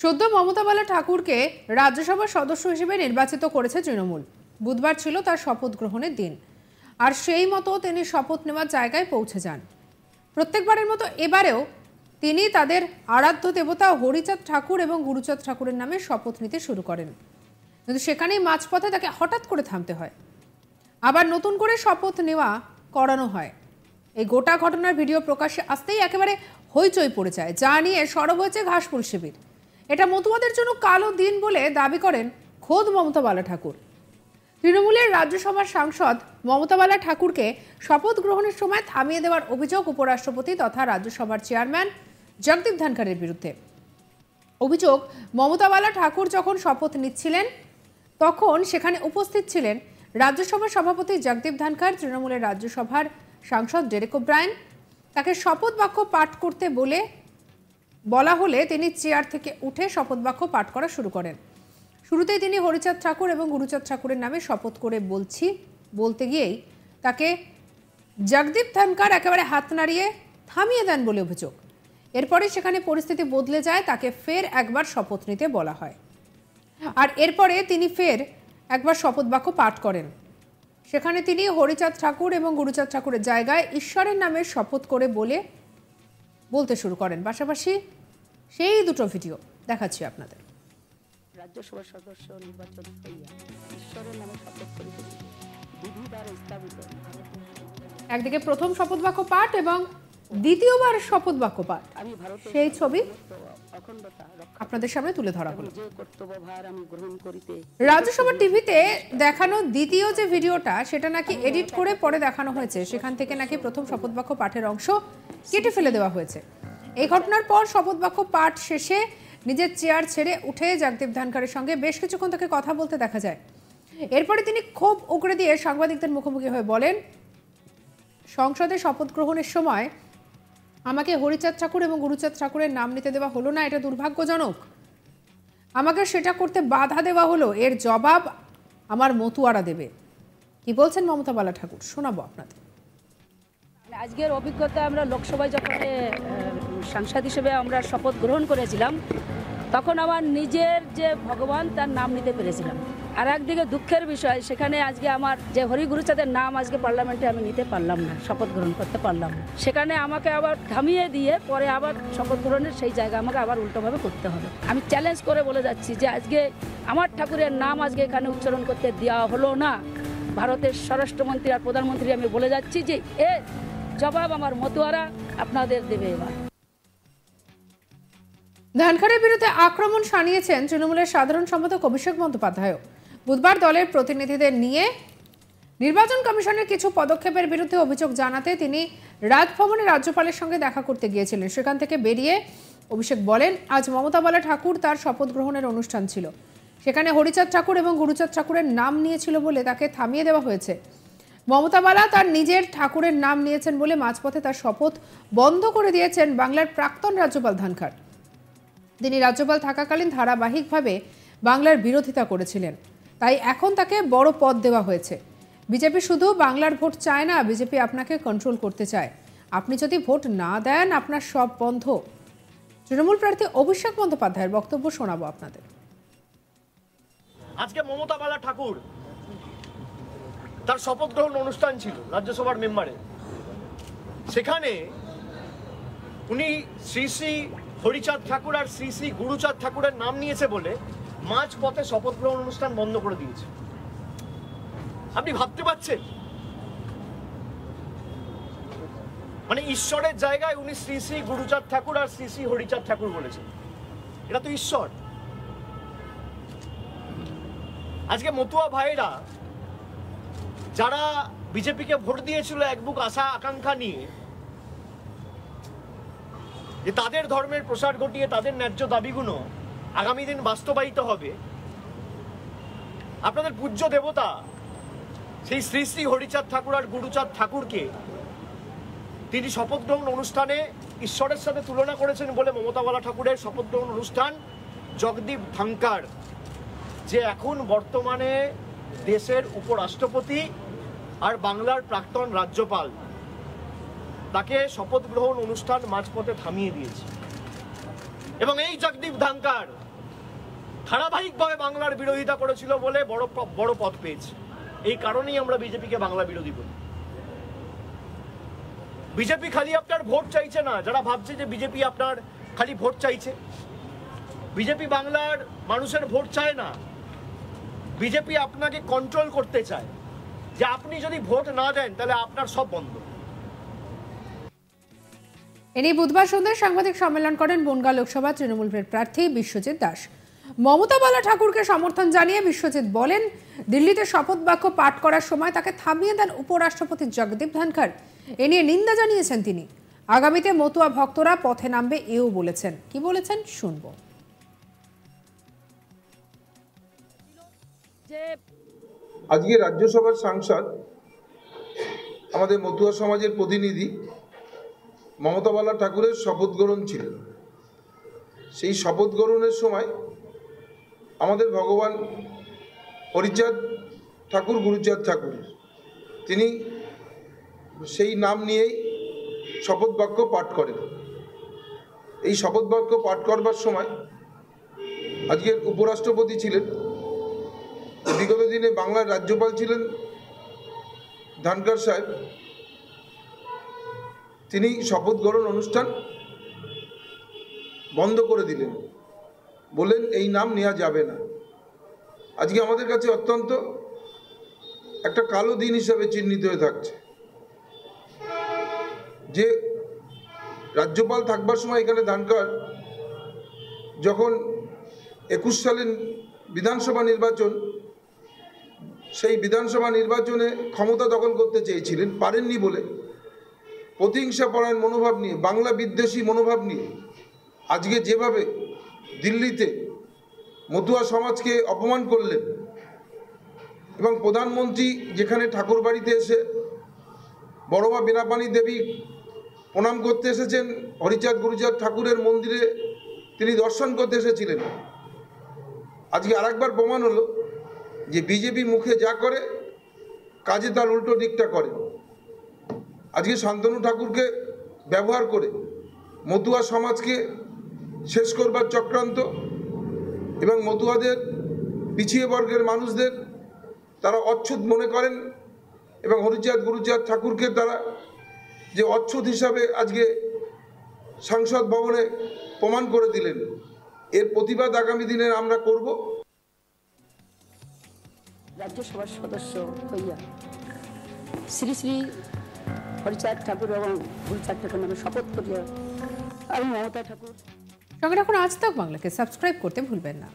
সদ্য মমতা বালা ঠাকুরকে রাজ্যসভার সদস্য হিসেবে নির্বাচিত করেছে তৃণমূল। বুধবার ছিল তার শপথ গ্রহণের দিন, আর সেই মতো তিনি শপথ নেওয়ার জায়গায় পৌঁছে যান। প্রত্যেকবারের মতো এবারেও তিনি তাদের আরাধ্য দেবতা হরিচাঁদ ঠাকুর এবং গুরুচাঁদ ঠাকুরের নামে শপথ নিতে শুরু করেন, কিন্তু সেখানেই মাঝপথে তাকে হঠাৎ করে থামতে হয়, আবার নতুন করে শপথ নেওয়া করানো হয়। এই গোটা ঘটনার ভিডিও প্রকাশ্যে আসতেই একেবারে হইচই পড়ে যায়, যা নিয়ে সরব হয়েছে ঘাসফুল শিবির। এটা মতুয়াদের জন্য কালো দিন বলে দাবি করেন খোদ মমতা বালা ঠাকুর। তৃণমূলের রাজ্যসভার সাংসদ মমতা বালা ঠাকুরকে শপথ গ্রহণের সময় থামিয়ে দেওয়ার অভিযোগ উপরাষ্ট্রপতি তথা রাজ্যসভার চেয়ারম্যান জগদীপ ধনখড়ের বিরুদ্ধে। অভিযোগ, মমতা বালা ঠাকুর যখন শপথ নিচ্ছিলেন তখন সেখানে উপস্থিত ছিলেন রাজ্যসভার সভাপতি জগদীপ ধনখড়, তৃণমূলের রাজ্যসভার সাংসদ ডেরেক ওব্রায়েন। তাকে শপথ বাক্য পাঠ করতে বলা হলে তিনি চেয়ার থেকে উঠে শপথ বাক্য পাঠ করা শুরু করেন। শুরুতেই তিনি হরিচাঁদ ঠাকুর এবং গুরুচাঁদ ঠাকুরের নামে শপথ করে বলতে গিয়েই তাকে জগদীপ ধনখড় একেবারে হাত নাড়িয়ে থামিয়ে দেন বলে অভিযোগ। এরপরে সেখানে পরিস্থিতি বদলে যায়, তাকে ফের একবার শপথ নিতে বলা হয়, আর এরপরে তিনি ফের একবার শপথ বাক্য পাঠ করেন। সেখানে তিনি হরিচাঁদ ঠাকুর এবং গুরুচাঁদ ঠাকুরের জায়গায় ঈশ্বরের নামে শপথ করে বলতে শুরু করেন। পাশাপাশি সেই দুটো ভিডিও দেখাচ্ছি আপনাদের। রাজ্যসভার সদস্য নির্বাচন হইয়া ঈশ্বরের নামে শপথ করিতেছি, বিধি দ্বারা স্থাপিত একদিকে প্রথম শপথ বাক্য পাঠ এবং দ্বিতীয়বার শপথ বাক্য পাঠ, সেই ছবি আপনাদের সামনে তুলে ধরা হলো। রাজ্যসভার টিভিতে দেখানো দ্বিতীয় যে ভিডিওটা, সেটা নাকি এডিট করে পরে দেখানো হয়েছে। সেখান থেকে নাকি প্রথম শপথ বাক্য পাঠের অংশ কেটে ফেলে দেওয়া হয়েছে। এই ঘটনার পর শপথ বাক্য পাঠ শেষে নিজের চেয়ার ছেড়ে উঠে জগদীপ ধনখড়ের সঙ্গে বেশ কিছুক্ষণ তাকে কথা বলতে দেখা যায়। এরপরে তিনি ক্ষোভ উগড়ে দিয়ে সাংবাদিকদের মুখোমুখি হয়ে বলেন, সংসদে শপথ গ্রহণের সময় আমাকে হরিচাঁদ ঠাকুর এবং গুরুচাঁদ ঠাকুরের নাম নিতে দেওয়া হলো না, এটা দুর্ভাগ্যজনক। আমাকে সেটা করতে বাধা দেওয়া হলো, এর জবাব আমার মতুয়ারা দেবে। কি বলছেন মমতা বালা ঠাকুর, শোনাবো আপনাদের। আজকের অভিজ্ঞতা, আমরা লোকসভায় যখন সাংসদ হিসেবে আমরা শপথ গ্রহণ করেছিলাম, তখন আমার নিজের যে ভগবান তার নাম নিতে পেরেছিলাম। আর একদিকে দুঃখের বিষয়, সেখানে আজকে আমার যে হরি গুরুচাঁদের নাম আজকে পার্লামেন্টে আমি নিতে পারলাম না, শপথ গ্রহণ করতে পারলাম না। সেখানে আমাকে আবার থামিয়ে দিয়ে পরে আবার শপথ গ্রহণের সেই জায়গা আমাকে আবার উল্টোভাবে করতে হবে। আমি চ্যালেঞ্জ করে বলে যাচ্ছি যে আজকে আমার ঠাকুরের নাম আজকে এখানে উচ্চারণ করতে দেওয়া হলো না। ভারতের স্বরাষ্ট্রমন্ত্রী আর প্রধানমন্ত্রী আমি বলে যাচ্ছি যে এ জবাব আমার মতুয়ারা আপনাদের দেবে। এবার ধনখড়ের বিরুদ্ধে আক্রমণ শানিয়েছেন তৃণমূলের সাধারণ সম্পাদক অভিষেক বন্দ্যোপাধ্যায়। বুধবার দলের প্রতিনিধিদের নিয়ে নির্বাচন কমিশনের কিছু পদক্ষেপের বিরুদ্ধে অভিযোগ জানাতে তিনি রাজভবনে রাজ্যপালের সঙ্গে দেখা করতে গিয়েছিলেন। সেখান থেকে বেরিয়ে অভিষেক বলেন, আজ মমতা বালা ঠাকুর তার শপথ গ্রহণের অনুষ্ঠান ছিল, সেখানে হরিচাঁদ ঠাকুর এবং গুরুচাঁদ ঠাকুরের নাম নিয়েছিল বলে তাকে থামিয়ে দেওয়া হয়েছে। মমতা বালা তার নিজের ঠাকুরের নাম নিয়েছেন বলে মাঝপথে তার শপথ বন্ধ করে দিয়েছেন বাংলার প্রাক্তন রাজ্যপাল ধনখড়। তিনি রাজ্যপাল থাকাকালীন ধারাবাহিকভাবে বাংলার বিরোধিতা করেছিলেন, তাই এখন তাকে বড় পদ দেওয়া হয়েছে। বিজেপি শুধু বাংলার ভোট চায় না, বিজেপি আপনাকে কন্ট্রোল করতে চায়। আপনি যদি ভোট না দেন, আপনার সব বন্ধ। তৃণমূল প্রার্থী অভিষেক বন্দ্যোপাধ্যায়ের বক্তব্য শোনাবো আপনাদের। আজকে মমতা বালা ঠাকুর তার শপথ গ্রহণ অনুষ্ঠান ছিল রাজ্যসভার মেম্বারে। সেখানে উনি শ্রী শ্রী হরিচাঁদ ঠাকুর আর শ্রী শ্রী গুরুচাঁদ ঠাকুরের নাম নিয়েছে বলে মাঝ পথে শপথ গ্রহণ অনুষ্ঠান বন্ধ করে দিয়েছে। আপনি ভাবতে পারছেন, মানে ঈশ্বরের জায়গায় উনি শ্রী শ্রী গুরুচাঁদ ঠাকুর আর শ্রী শ্রী হরিচাঁদ ঠাকুর বলেছেন। এটা তো ঈশ্বর। আজকে মতুয়া ভাইরা যারা বিজেপিকে ভোট দিয়েছিল এক বুক আশা আকাঙ্ক্ষা নিয়ে, যে তাদের ধর্মের প্রসার ঘটিয়ে তাদের ন্যায্য দাবিগুলো আগামী দিন বাস্তবায়িত হবে, আপনাদের পূজ্য দেবতা সেই শ্রী শ্রী হরিচাঁদ ঠাকুর আর গুরুচাঁদ ঠাকুরকে তিনি শপথ গ্রহণ অনুষ্ঠানে ঈশ্বরের সাথে তুলনা করেছেন বলে মমতা বালা ঠাকুরের শপথ গ্রহণ অনুষ্ঠান জগদীপ ধনখড়, যে এখন বর্তমানে দেশের উপরাষ্ট্রপতি আর বাংলার প্রাক্তন রাজ্যপাল, তাকে শপথ গ্রহণ অনুষ্ঠান মাঝপথে থামিয়ে দিয়েছে। এবং এই জগদীপ ধনখড় ধারাবাহিকভাবে বাংলার বিরোধিতা করেছিল বলে বড় পদ পেয়েছে। এই কারণেই আমরা বিজেপিকে বাংলা বিরোধী বলি। বিজেপি খালি আপনার ভোট চাইছে না, যারা ভাবছে যে বিজেপি আপনার খালি ভোট চাইছে, বিজেপি বাংলার মানুষের ভোট চায় না। বিজেপি আপনাকে কন্ট্রোল করতে চায়, যে আপনি যদি ভোট না দেন তাহলে আপনার সব বন্ধ। এ নিয়ে বুধবার সন্ধ্যায় সাংবাদিক সম্মেলন করেন বনগাঁ লোকসভা তৃণমূলের প্রার্থী বিশ্বজিৎ দাস। মমতা বালা ঠাকুরকে সমর্থন জানিয়ে বিশ্বজিৎ বলেন, দিল্লিতে শপথ বাক্য পাঠ করার সময় তাকে থামিয়ে দেন উপরাষ্ট্রপতি জগদীপ ধনখড়। এ নিয়ে নিন্দা জানিয়েছেন তিনি। আগামীতে মতুয়া ভক্তরা পথে নামবে এও বলেছেন। কি বলেছেন শুনবো। আজকে রাজ্যসভার সাংসদ আমাদের মতুয়া সমাজের প্রতিনিধি মমতা বালা ঠাকুরের শপথ গ্রহণ ছিল। সেই শপথ গ্রহণের সময় আমাদের ভগবান হরিচাঁদ ঠাকুর, গুরুচাঁদ ঠাকুর, তিনি সেই নাম নিয়েই শপথ বাক্য পাঠ করেন। এই শপথ বাক্য পাঠ করবার সময় আজকের উপরাষ্ট্রপতি ছিলেন, বিগত দিনে বাংলার রাজ্যপাল ছিলেন ধনখড় সাহেব, তিনি শপথ গ্রহণ অনুষ্ঠান বন্ধ করে দিলেন, বললেন এই নাম নেওয়া যাবে না। আজকে আমাদের কাছে অত্যন্ত একটা কালো দিন হিসাবে চিহ্নিত হয়ে থাকছে যে রাজ্যপাল থাকবার সময় এখানে ধনখড় যখন 21 সালের বিধানসভা নির্বাচন, সেই বিধানসভা নির্বাচনে ক্ষমতা দখল করতে চেয়েছিলেন, পারেননি বলে প্রতিহিংসা পরায়ণ মনোভাব নিয়ে, বাংলা বিদ্বেষী মনোভাব নিয়ে আজকে যেভাবে দিল্লিতে মতুয়া সমাজকে অপমান করলেন এবং প্রধানমন্ত্রী যেখানে ঠাকুর বাড়িতে এসে বড়মা বীণাপাণি দেবী প্রণাম করতে এসেছেন, হরিচাঁদ গুরুচাঁদ ঠাকুরের মন্দিরে তিনি দর্শন করতে এসেছিলেন, আজকে আরেকবার প্রমাণ হলো যে বিজেপি মুখে যা করে কাজে তার উল্টো দিকটা করে। আজকে শান্তনু ঠাকুরকে ব্যবহার করে মতুয়া সমাজকে শেষ করবার চক্রান্ত এবং মতুয়াদের পিছিয়ে বর্গের মানুষদের তারা অচ্ছুত মনে করেন এবং হরিচাঁদ গুরুচাঁদ ঠাকুরকে তারা যে অচ্ছুত হিসাবে আজকে সংসদ ভবনে প্রমাণ করে দিলেন। এর প্রতিবাদ আগামী দিনে আমরা করব। রাজ্যসভার সদস্য হইয়া শ্রী শ্রী হরিচাঁদ ঠাকুর এবং গুরুচাঁদ ঠাকুর নামে শপথ করিয়া আমি মমতা ঠাকুর। সঙ্গে রাখুন আজ তাক বাংলাকে, সাবস্ক্রাইব করতে ভুলবেন না।